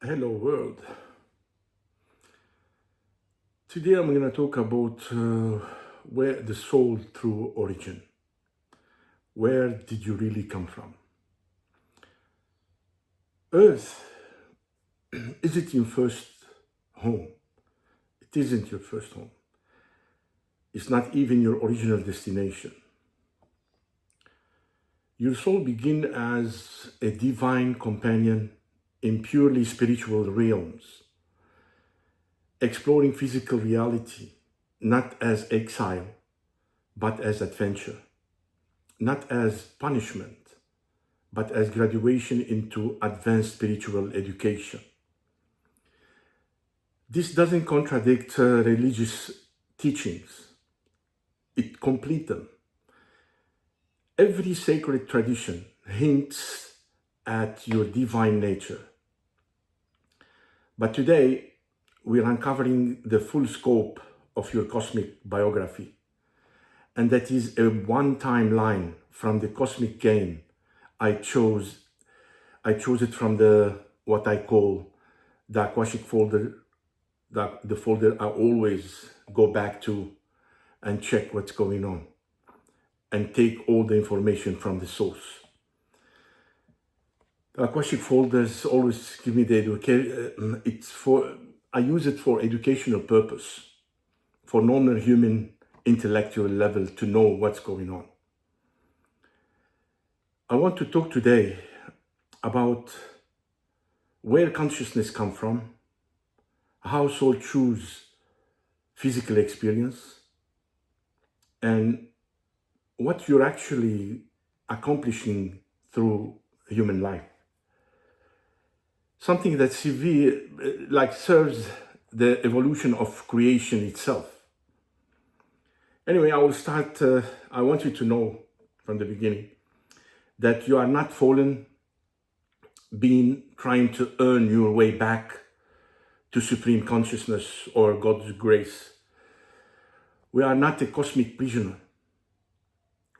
Hello world. Today I'm going to talk about where the soul true origin. Where did you really come from? Earth, is it your first home? It isn't your first home. It's not even your original destination. Your soul began as a divine companion in purely spiritual realms, exploring physical reality, not as exile, but as adventure, not as punishment, but as graduation into advanced spiritual education. This doesn't contradict religious teachings, it completes them. Every sacred tradition hints at your divine nature. But today, we're uncovering the full scope of your cosmic biography. And that is a one-time line from the cosmic game I chose it from what I call the Akashic folder, the folder I always go back to and check what's going on and take all the information from the source. The Akashic folders always give me the education. I use it for educational purpose, for normal human intellectual level to know what's going on. I want to talk today about where consciousness comes from, how soul choose physical experience, and what you're actually accomplishing through human life. Something that serves the evolution of creation itself. Anyway, I will start. I want you to know from the beginning that you are not fallen being trying to earn your way back to supreme consciousness or God's grace. We are not a cosmic prisoner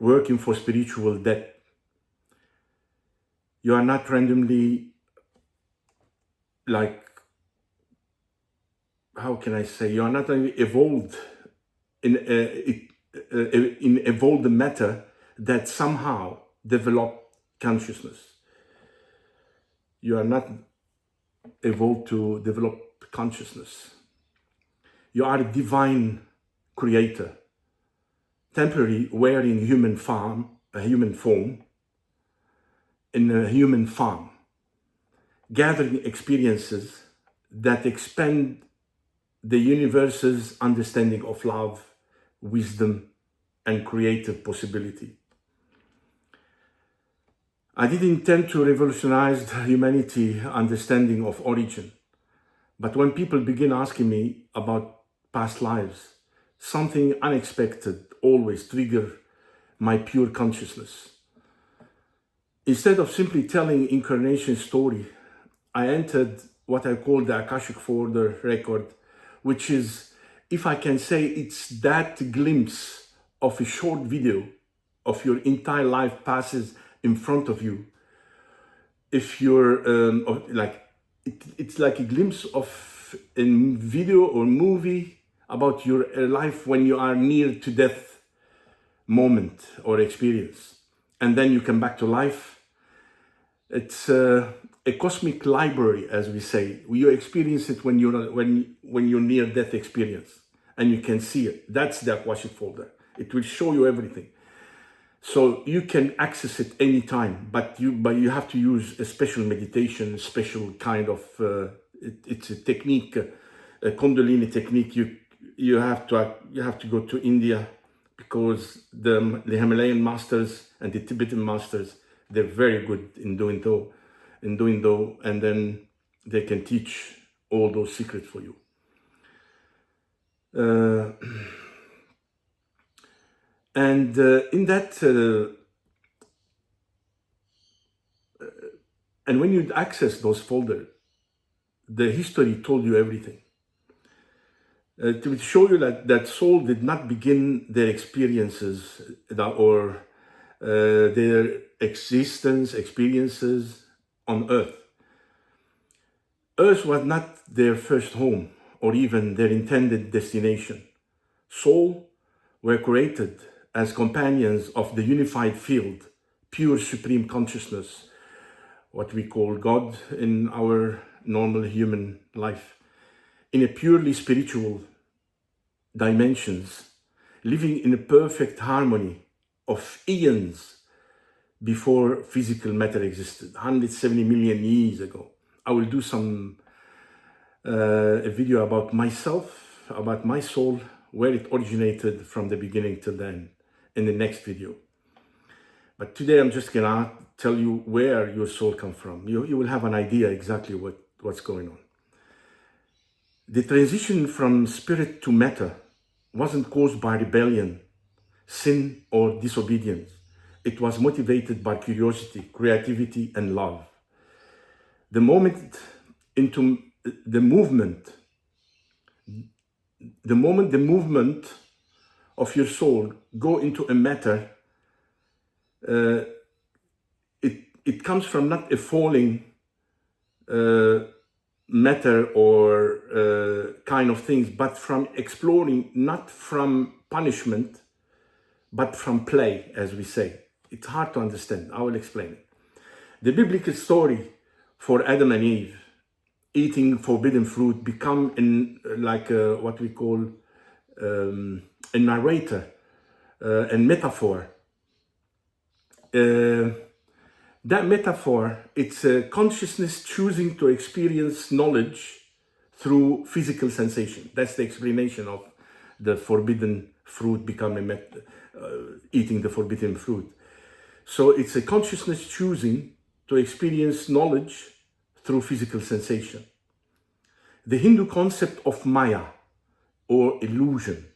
working for spiritual death. You are not randomly, you are not evolved in evolved matter that somehow develop consciousness. You are not evolved to develop consciousness. You are a divine creator, temporarily wearing human form in a human farm, gathering experiences that expand the universe's understanding of love, wisdom, and creative possibility. I didn't intend to revolutionize humanity understanding of origin, but when people begin asking me about past lives, something unexpected always triggers my pure consciousness. Instead of simply telling incarnation story, I entered what I call the Akashic folder record, which is, if I can say, it's that glimpse of a short video of your entire life passes in front of you. If you're it's like a glimpse of a video or movie about your life when you are near to death moment or experience, and then you come back to life. It's a cosmic library, as we say. You experience it when you're near death experience, and you can see it. That's the Akashic folder. It will show you everything, so you can access it anytime. But you have to use a special meditation, special kind of. It's a technique, a Kundalini technique. You have to go to India, because the Himalayan masters and the Tibetan masters, they're very good in doing though, and then they can teach all those secrets for you. And in that, and when you access those folders, the history told you everything. To show you that soul did not begin their experiences or their experiences on earth. Earth was not their first home or even their intended destination. Souls were created as companions of the unified field, pure supreme consciousness, what we call God in our normal human life, in a purely spiritual dimensions, living in a perfect harmony of eons before physical matter existed, 170 million years ago. I will do a video about myself, about my soul, where it originated from the beginning till the end in the next video. But today I'm just gonna tell you where your soul comes from. You will have an idea exactly what's going on. The transition from spirit to matter wasn't caused by rebellion, sin, or disobedience. It was motivated by curiosity, creativity, and love. The moment the movement of your soul go into a matter, it comes from not a falling matter or kind of things, but from exploring, not from punishment, but from play, as we say. It's hard to understand. I will explain it. The biblical story for Adam and Eve eating forbidden fruit become what we call a narrator and metaphor. That metaphor, it's a consciousness choosing to experience knowledge through physical sensation. That's the explanation of the forbidden fruit becoming eating the forbidden fruit. So it's a consciousness choosing to experience knowledge through physical sensation. The Hindu concept of Maya, or illusion,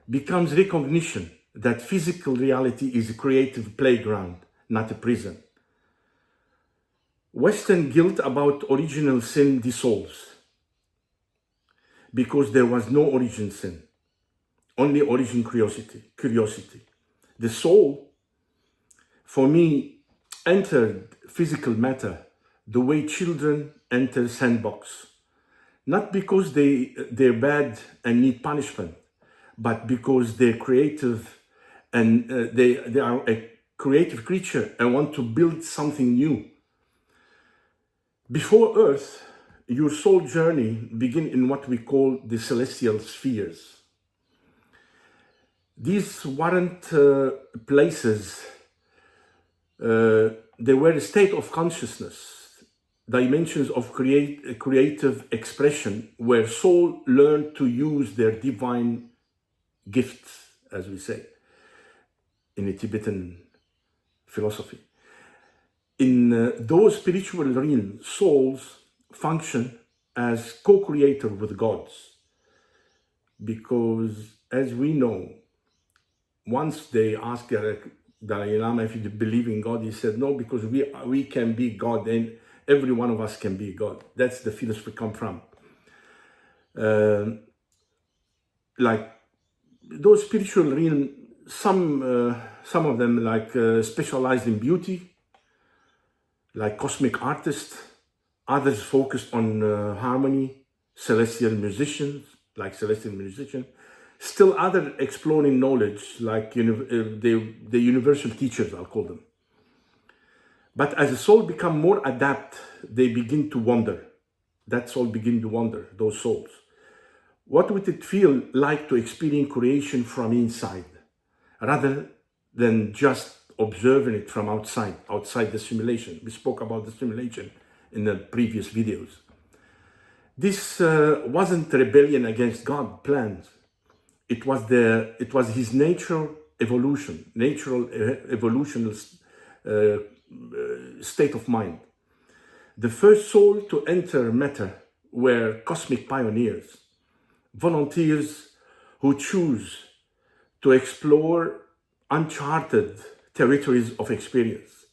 becomes recognition that physical reality is a creative playground, not a prison. Western guilt about original sin dissolves because there was no origin sin, only origin curiosity. The soul, for me, entered physical matter the way children enter sandbox, not because they're bad and need punishment, but because they're creative and they are a creative creature and want to build something new. Before Earth, your soul journey begins in what we call the celestial spheres. These weren't places, they were a state of consciousness, dimensions of creative expression where soul learned to use their divine gifts, as we say, in a Tibetan philosophy. In those spiritual realms, souls function as co-creator with gods, because as we know, once they asked Dalai Lama if he believe in God, he said no, because we can be God and every one of us can be God. That's the philosophy come from. Like those spiritual realms, some of them specialized in beauty, like cosmic artists, others focused on harmony, celestial musicians, still other exploring knowledge, like the universal teachers, I'll call them. But as the soul become more adept, they begin to wonder. That soul begin to wonder, those souls. What would it feel like to experience creation from inside, rather than just observing it from outside the simulation? We spoke about the simulation in the previous videos. This wasn't rebellion against God's plans. It was his natural evolutional state of mind. The first soul to enter matter were cosmic pioneers, volunteers who choose to explore uncharted territories of experience.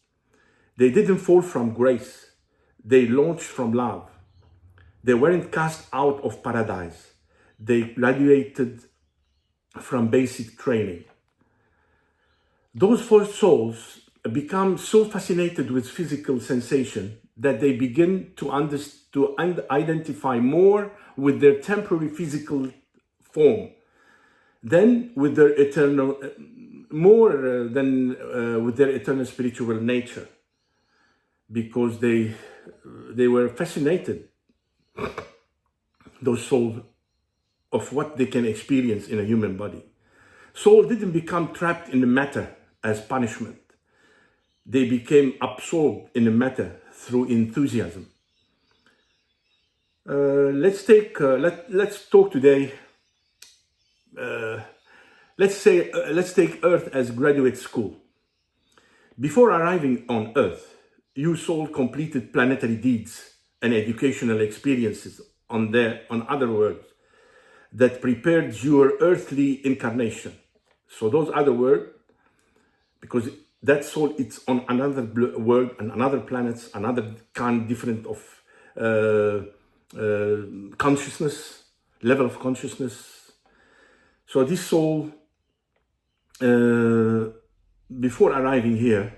They didn't fall from grace. They launched from love. They weren't cast out of paradise. They graduated from basic training. Those first souls become so fascinated with physical sensation that they begin to identify more with their temporary physical form than with their eternal, more than with their eternal spiritual nature, because they were fascinated, those souls, of what they can experience in a human body. Soul didn't become trapped in the matter as punishment. They became absorbed in the matter through enthusiasm. Let's talk today. Let's take Earth as graduate school. Before arriving on Earth, you soul completed planetary deeds and educational experiences on other worlds that prepared your earthly incarnation. So those other worlds, because that soul, it's on another world and another planets, another kind different of consciousness, level of consciousness. So this soul, before arriving here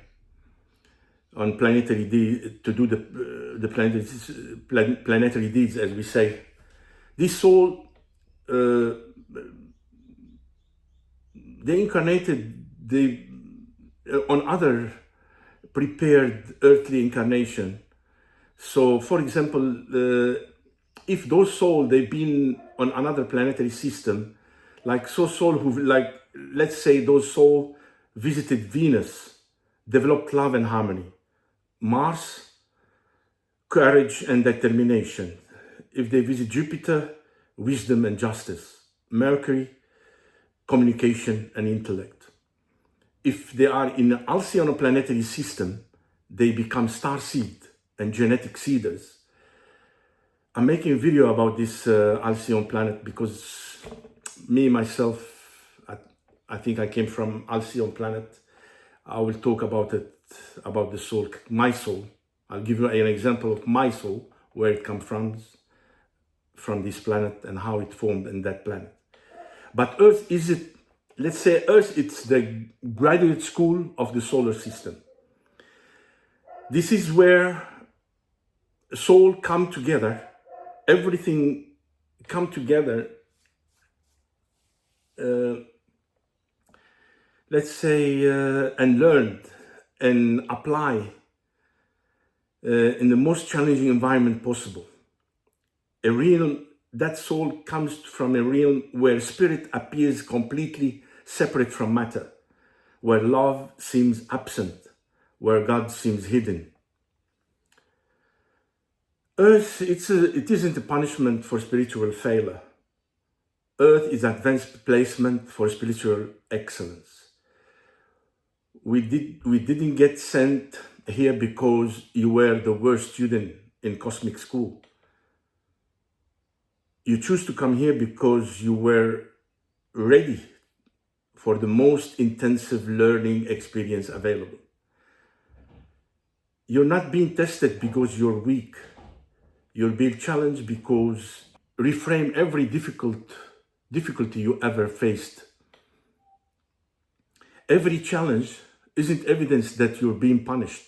on planetary to do the planetary deeds, as we say, this soul, they incarnated on other prepared earthly incarnation. So, for example, if those souls, they've been on another planetary system, like soul who, like, let's say those souls visited Venus, developed love and harmony. Mars, courage and determination. If they visit Jupiter, wisdom and justice. Mercury, communication and intellect. If they are in an Alcyone planetary system, they become star seed and genetic seeders. I'm making a video about this Alcyone planet because me, myself, I think I came from Alcyone planet. I will talk about it, about the soul, my soul. I'll give you an example of my soul, where it comes from this planet and how it formed in that planet. But Earth, let's say Earth, it's the graduate school of the solar system. This is where soul come together, everything come together, let's say, and learned and apply in the most challenging environment possible. That soul comes from a realm where spirit appears completely separate from matter, where love seems absent, where God seems hidden. Earth, it isn't a punishment for spiritual failure. Earth is advanced placement for spiritual excellence. We didn't get sent here because you were the worst student in cosmic school. You choose to come here because you were ready for the most intensive learning experience available. You're not being tested because you're weak. You're being challenged because reframe every difficulty you ever faced. Every challenge isn't evidence that you're being punished.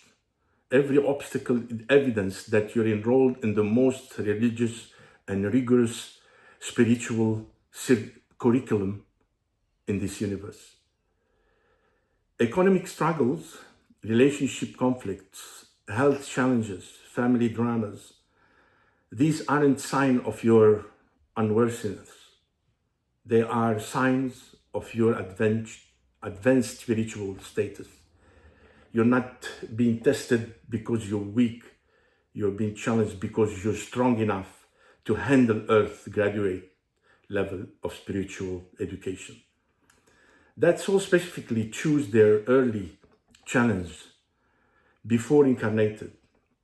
Every obstacle is evidence that you're enrolled in the most religious and rigorous spiritual curriculum in this universe. Economic struggles, relationship conflicts, health challenges, family dramas, these aren't signs of your unworthiness. They are signs of your advanced spiritual status. You're not being tested because you're weak. You're being challenged because you're strong enough to handle Earth's graduate level of spiritual education. That soul specifically choose their early challenge before incarnated,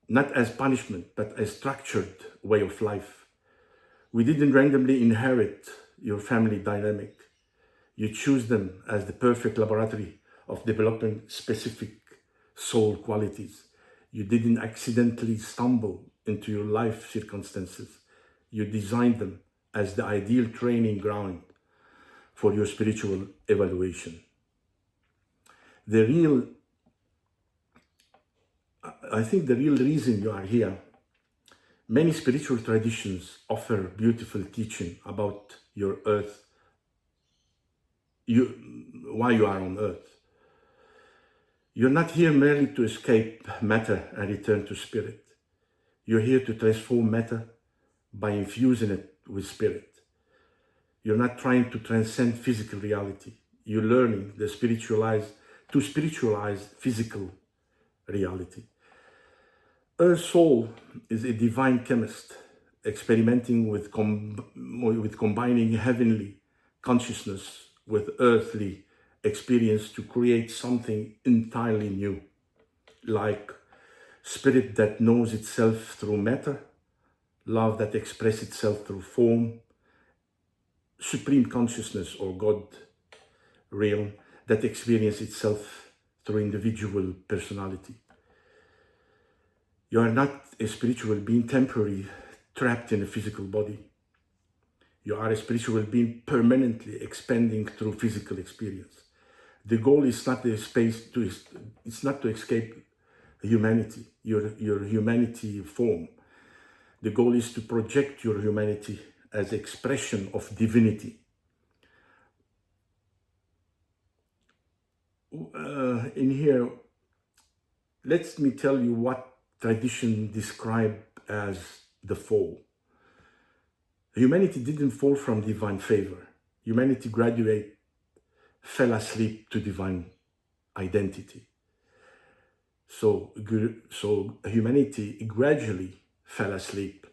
not as punishment, but as structured way of life. We didn't randomly inherit your family dynamic. You choose them as the perfect laboratory of developing specific soul qualities. You didn't accidentally stumble into your life circumstances. You designed them as the ideal training ground for your spiritual evaluation. The real I think the real reason you are here, many spiritual traditions offer beautiful teaching about your earth, why you are on earth. You're not here merely to escape matter and return to spirit. You're here to transform matter by infusing it with spirit. You're not trying to transcend physical reality. You're learning to spiritualize physical reality. Earth soul is a divine chemist experimenting with combining heavenly consciousness with earthly experience to create something entirely new, like spirit that knows itself through matter, love that expresses itself through form, supreme consciousness or God realm that experiences itself through individual personality. You are not a spiritual being temporarily trapped in a physical body. You are a spiritual being permanently expanding through physical experience. The goal is not it's not to escape humanity, your humanity form. The goal is to project your humanity as expression of divinity. In here, let me tell you what tradition describes as the fall. Humanity didn't fall from divine favor. Humanity fell asleep to divine identity. So humanity gradually fell asleep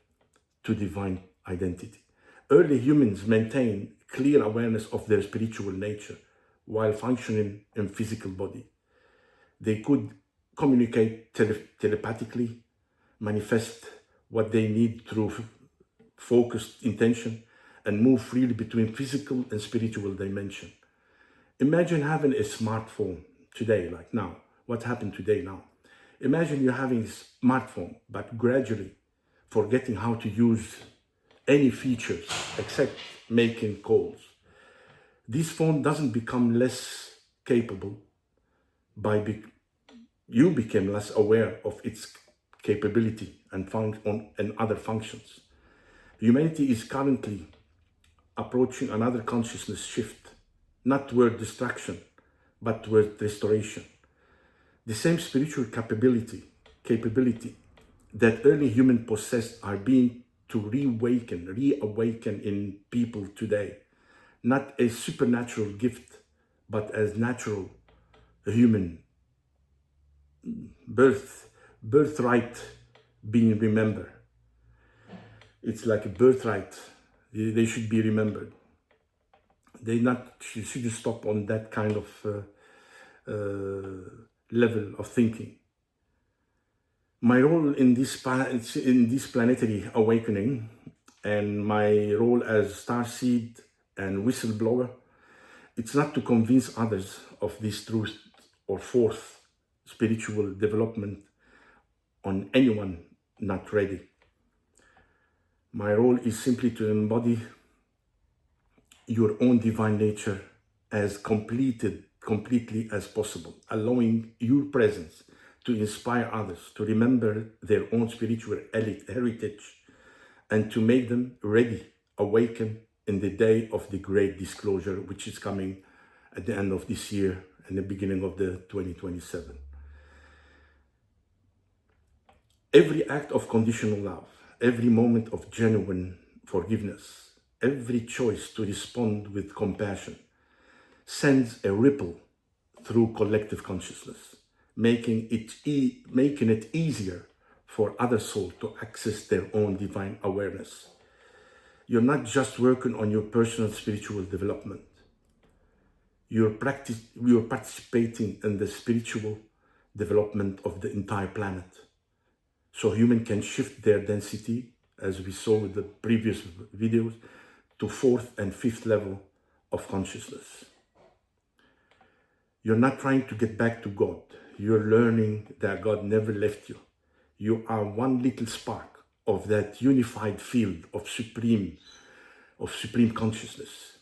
to divine identity. Early humans maintained clear awareness of their spiritual nature while functioning in physical body. They could communicate telepathically, manifest what they need through focused intention, and move freely between physical and spiritual dimension. Imagine having a smartphone today, like now. What happened today now? Imagine you're having a smartphone, but gradually forgetting how to use any features except making calls. This phone doesn't become less capable you became less aware of its capability and other functions. Humanity is currently approaching another consciousness shift, not toward destruction, but toward restoration. The same spiritual capability that early humans possessed are being to reawaken in people today. Not a supernatural gift, but as natural human birthright being remembered. It's like a birthright. They should be remembered. They shouldn't stop on that kind of level of thinking. My role in this planetary awakening, and my role as starseed and whistleblower, it's not to convince others of this truth or force spiritual development on anyone not ready. My role is simply to embody your own divine nature as completely as possible, allowing your presence to inspire others to remember their own spiritual heritage and to make them ready, awaken in the day of the great disclosure, which is coming at the end of this year and the beginning of the 2027. Every act of conditional love, every moment of genuine forgiveness, every choice to respond with compassion sends a ripple through collective consciousness, making it easier for other souls to access their own divine awareness. You're not just working on your personal spiritual development. You're participating in the spiritual development of the entire planet. So humans can shift their density, as we saw with the previous videos, to 4th and 5th level of consciousness. You're not trying to get back to God. You're learning that God never left you. You are one little spark of that unified field of supreme consciousness.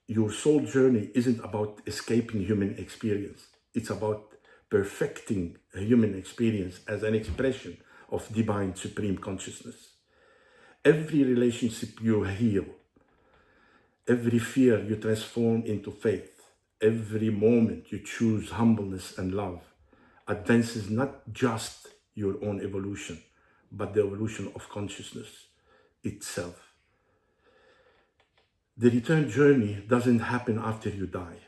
Your soul journey isn't about escaping human experience. It's about perfecting a human experience as an expression of divine supreme consciousness. Every relationship you heal, every fear you transform into faith, every moment you choose humbleness and love, advances not just your own evolution, but the evolution of consciousness itself. The return journey doesn't happen after you die.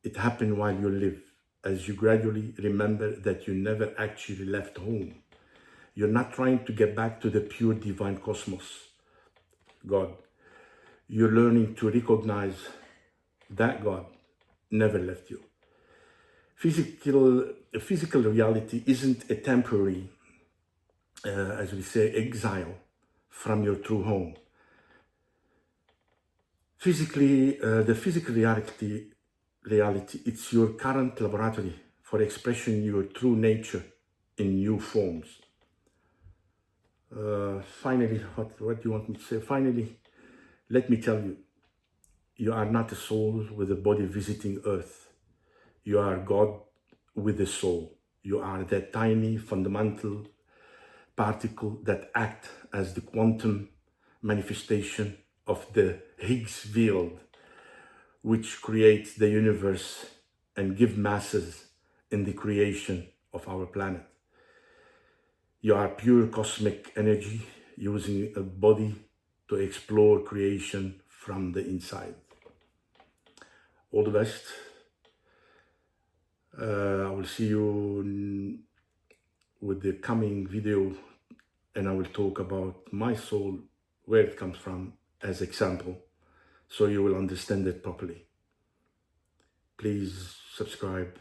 It happens while you live, as you gradually remember that you never actually left home. You're not trying to get back to the pure divine cosmos, God. You're learning to recognize that God never left you. Physical reality isn't a temporary, as we say, exile from your true home. The physical reality, it's your current laboratory for expressing your true nature in new forms. Finally, what do you want me to say? Finally, let me tell you, you are not a soul with a body visiting Earth. You are God with a soul. You are that tiny fundamental particle that acts as the quantum manifestation of the Higgs field, which creates the universe and gives masses in the creation of our planet. You are pure cosmic energy using a body to explore creation from the inside. All the best. I will see you with the coming video, and I will talk about my soul, where it comes from as example, so you will understand it properly. Please subscribe,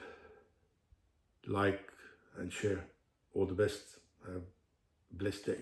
like, and share. All the best. Have a blessed day.